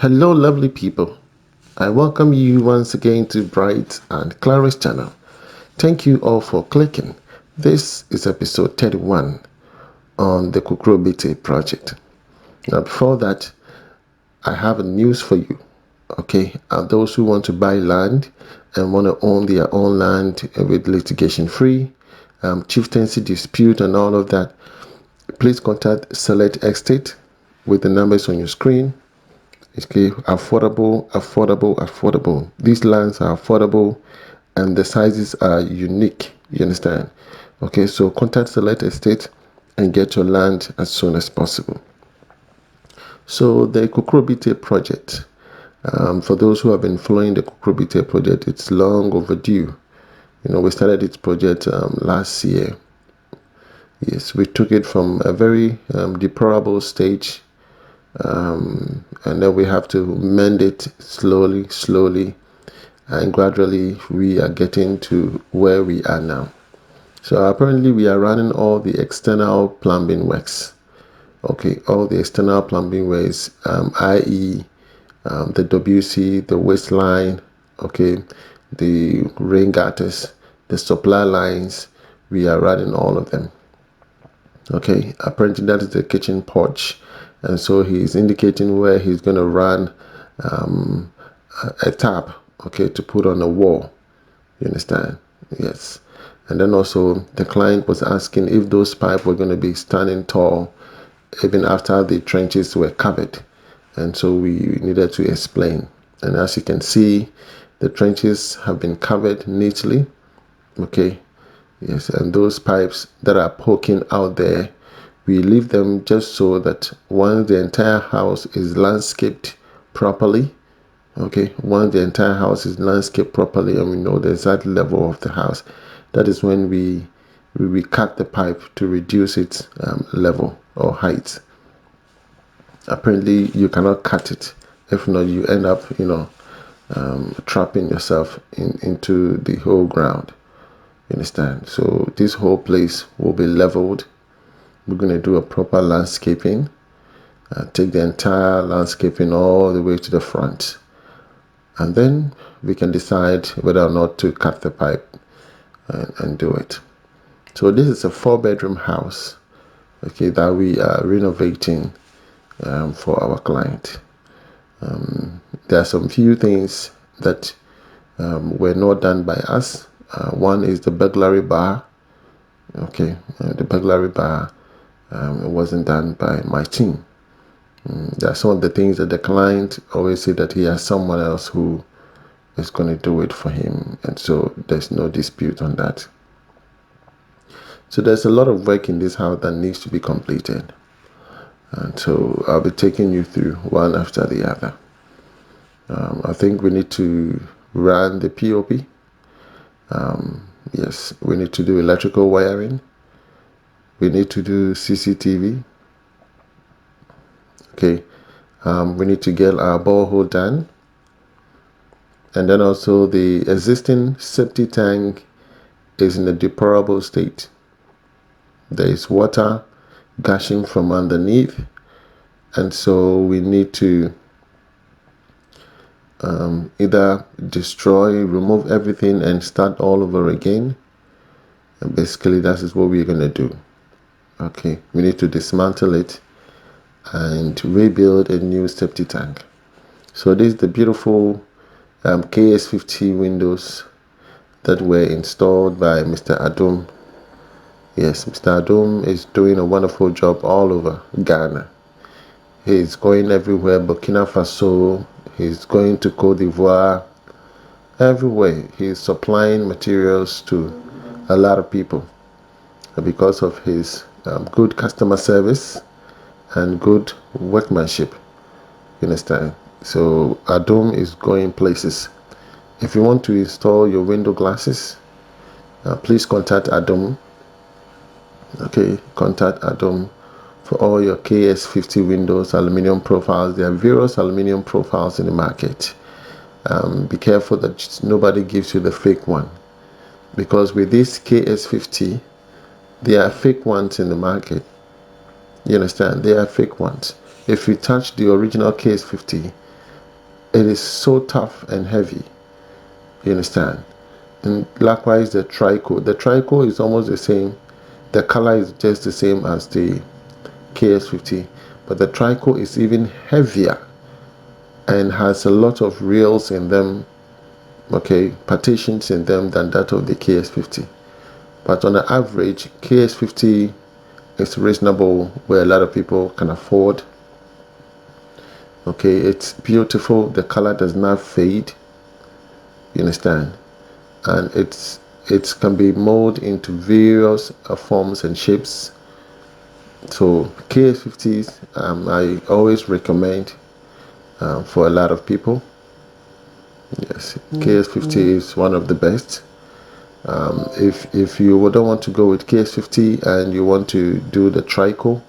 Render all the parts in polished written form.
Hello, lovely people. I welcome you once again to Bright and Clara's channel. Thank you all for clicking. This is episode 31 on the Kokrobite project. Now, before that, I have a news for you. Okay, those who want to buy land and want to own their own land with litigation free, chieftaincy dispute, and all of that, please contact Select Estate with the numbers on your screen. Okay, affordable. These lands are affordable and the sizes are unique. You understand? Okay, so contact Select Estate and get your land as soon as possible. So the Kokrobite project, for those who have been following the Kokrobite project, it's long overdue. We started this project last year. Yes, we took it from a very deplorable stage, and then we have to mend it slowly, and gradually we are getting to where we are now. So apparently we are running all the external plumbing works. Okay, all the external plumbing works, i.e. The WC, the waistline, okay, the rain gutters, the supply lines, we are running all of them. Okay, apparently that is the kitchen porch, and so he's indicating where he's going to run a tap, okay, to put on a wall. You understand? Yes. And then also the client was asking if those pipes were going to be standing tall even after the trenches were covered, and so we needed to explain. And as you can see, the trenches have been covered neatly. Okay, yes, and those pipes that are poking out there, we leave them just so that once the entire house is landscaped properly, okay, once the entire house is landscaped properly and we know the exact level of the house, that is when we cut the pipe to reduce its level or height. Apparently you cannot cut it. If not, you end up trapping yourself into the whole ground. You understand? So this whole place will be leveled. We're going to do a proper landscaping, take the entire landscaping all the way to the front, and then we can decide whether or not to cut the pipe and do it. So this is a 4-bedroom house, okay, that we are renovating for our client. There are some few things that were not done by us. One is the burglary bar. Okay, the burglary bar wasn't done by my team. There are some of the things that the client always say that he has someone else who is going to do it for him, and so there's no dispute on that. So there's a lot of work in this house that needs to be completed, and so I'll be taking you through one after the other. I think we need to run the POP. Yes, we need to do electrical wiring. We need to do CCTV. Okay, we need to get our borehole done. And then also the existing septic tank is in a deplorable state. There is water gushing from underneath, and so we need to either destroy, remove everything and start all over again. And basically that is what we're going to do. Okay, we need to dismantle it and rebuild a new septic tank. So this is the beautiful KS50 windows that were installed by Mr. Adom. Yes, Mr. Adom is doing a wonderful job all over Ghana. He's going everywhere, Burkina Faso, he's going to Cote d'Ivoire, everywhere. He's supplying materials to a lot of people because of his good customer service and good workmanship. You understand? So Adom is going places. If you want to install your window glasses, please contact Adom. Okay, contact Adom for all your KS50 windows, aluminum profiles. There are various aluminum profiles in the market. Be careful that nobody gives you the fake one, because with this KS50, there are fake ones in the market. You understand? They are fake ones. If you touch the original KS50, it is so tough and heavy. You understand? And likewise the trico. The trico is almost the same. The color is just the same as the KS50, but the trico is even heavier and has a lot of rails in them, okay, partitions in them, than that of the KS50. But on the average, KS50 is reasonable, where a lot of people can afford. Okay, it's beautiful. The color does not fade. You understand? And it can be molded into various forms and shapes. So KS50s, I always recommend for a lot of people. Yes, KS50 is one of the best. If you don't want to go with KS50 and you want to do the trico,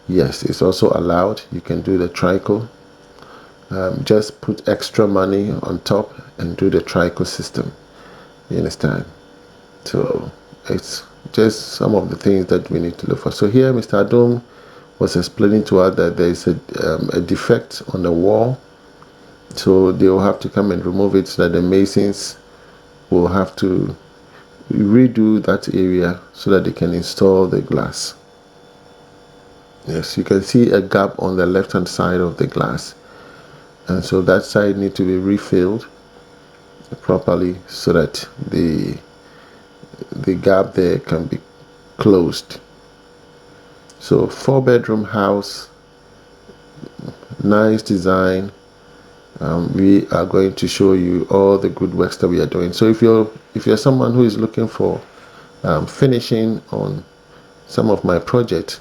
yes, it's also allowed. You can do the trico. Just put extra money on top and do the trico system. You understand? So it's just some of the things that we need to look for. So here Mr. Adom was explaining to us that there is a defect on the wall, so they will have to come and remove it, so that the masons will have to redo that area so that they can install the glass. Yes, you can see a gap on the left hand side of the glass, and so that side needs to be refilled properly so that the gap there can be closed. So 4-bedroom house, nice design. We are going to show you all the good works that we are doing. So if you're someone who is looking for finishing on some of my projects,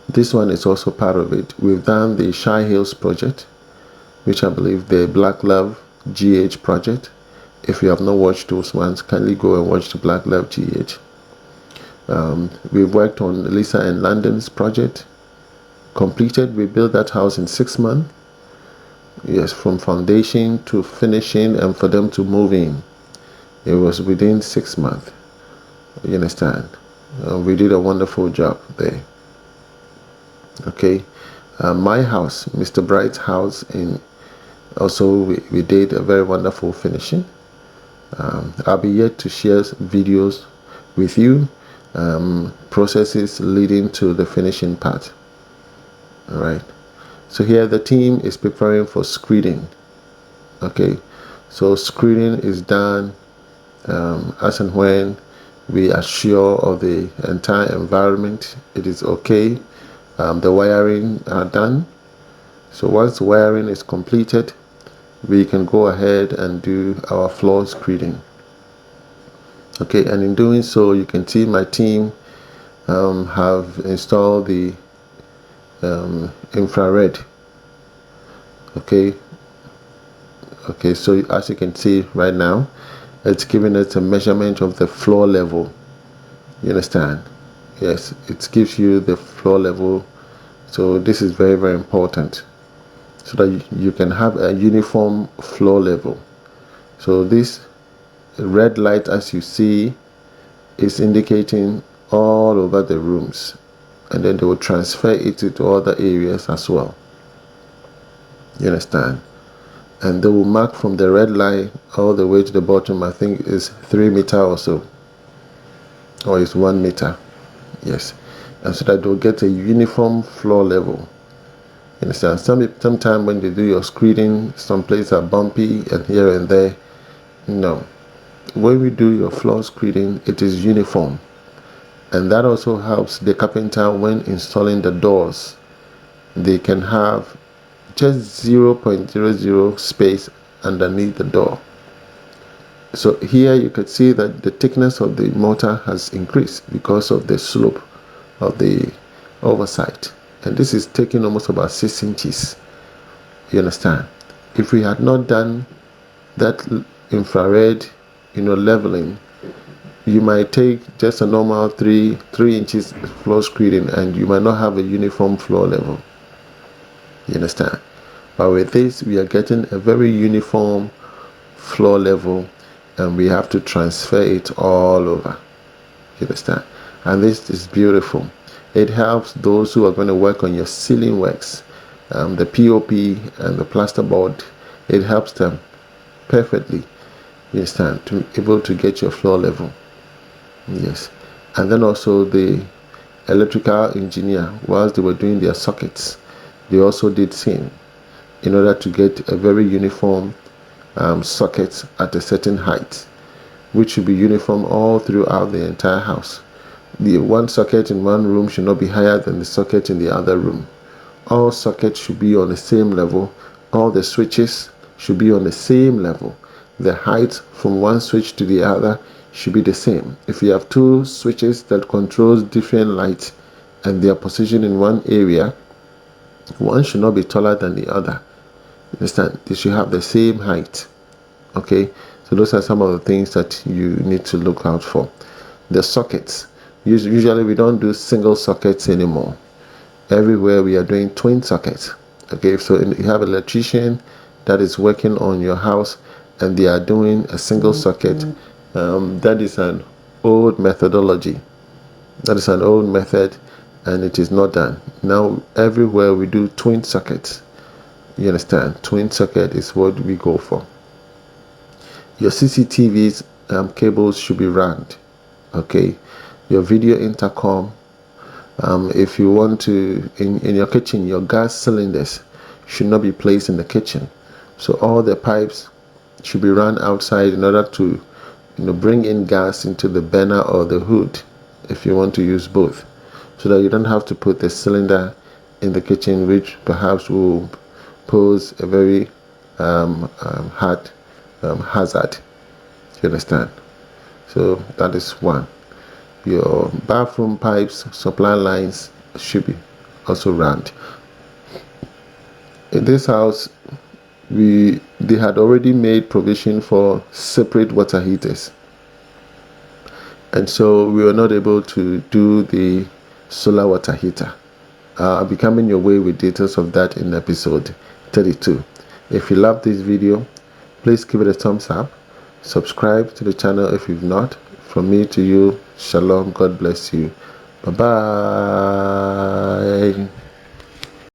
this one is also part of it. We've done the Shy Hills project, which I believe the Black Love GH project. If you have not watched those ones, kindly go and watch the Black Love GH. We've worked on Lisa and Landon's project, completed. We built that house in 6 months. Yes, from foundation to finishing, and for them to move in, it was within 6 months. You understand? We did a wonderful job there. Okay, my house, Mr. Bright's house, in also we did a very wonderful finishing. I'll be yet to share videos with you, processes leading to the finishing part. All right. So here the team is preparing for screeding. Okay, so screeding is done as and when we are sure of the entire environment. It is okay. The wiring are done. So once the wiring is completed, we can go ahead and do our floor screeding. Okay, and in doing so, you can see my team have installed the infrared. Okay, so as you can see right now, it's giving us a measurement of the floor level. You understand? Yes, it gives you the floor level. So this is very, very important, so that you can have a uniform floor level. So this red light, as you see, is indicating all over the rooms, and then they will transfer it to other areas as well. You understand? And they will mark from the red line all the way to the bottom. I think is 3 meters or so, or it's 1 meter. Yes, and so that they'll get a uniform floor level. You understand? Sometimes when they do your screeding, some places are bumpy and here and there. No, when we do your floor screeding, it is uniform, and that also helps the carpenter when installing the doors. They can have just 0.00 space underneath the door. So here you can see that the thickness of the mortar has increased because of the slope of the oversight, and this is taking almost about 6 inches. You understand? If we had not done that infrared leveling, you might take just a normal 3 inches floor screeding and you might not have a uniform floor level. You understand? But with this, we are getting a very uniform floor level, and we have to transfer it all over. You understand? And this is beautiful. It helps those who are going to work on your ceiling works, the POP and the plasterboard, it helps them perfectly, you understand, to be able to get your floor level. Yes. And then also the electrical engineer, whilst they were doing their sockets, they also did same in order to get a very uniform socket at a certain height, which should be uniform all throughout the entire house. The one socket in one room should not be higher than the socket in the other room. All sockets should be on the same level. All the switches should be on the same level. The height from one switch to the other should be the same. If you have two switches that controls different lights and they are positioned in one area, one should not be taller than the other. Understand? They should have the same height. Okay, so those are some of the things that you need to look out for. The sockets, usually we don't do single sockets anymore. Everywhere we are doing twin sockets. Okay, so you have an electrician that is working on your house and they are doing a single socket. That is an old methodology. That is an old method and it is not done. Now everywhere we do twin sockets. You understand? Twin socket is what we go for. Your CCTV's cables should be round. Okay, your video intercom, if you want to, in your kitchen, your gas cylinders should not be placed in the kitchen, so all the pipes should be run outside in order to bring in gas into the burner or the hood if you want to use both, so that you don't have to put the cylinder in the kitchen, which perhaps will pose a very hard hazard. You understand? So that is one. Your bathroom pipes, supply lines should be also round. In this house, they had already made provision for separate water heaters, and so we were not able to do the solar water heater. I'll be coming your way with details of that in episode 32. If you love this video, please give it a thumbs up. Subscribe to the channel if you've not. From me to you, shalom. God bless you. Bye bye.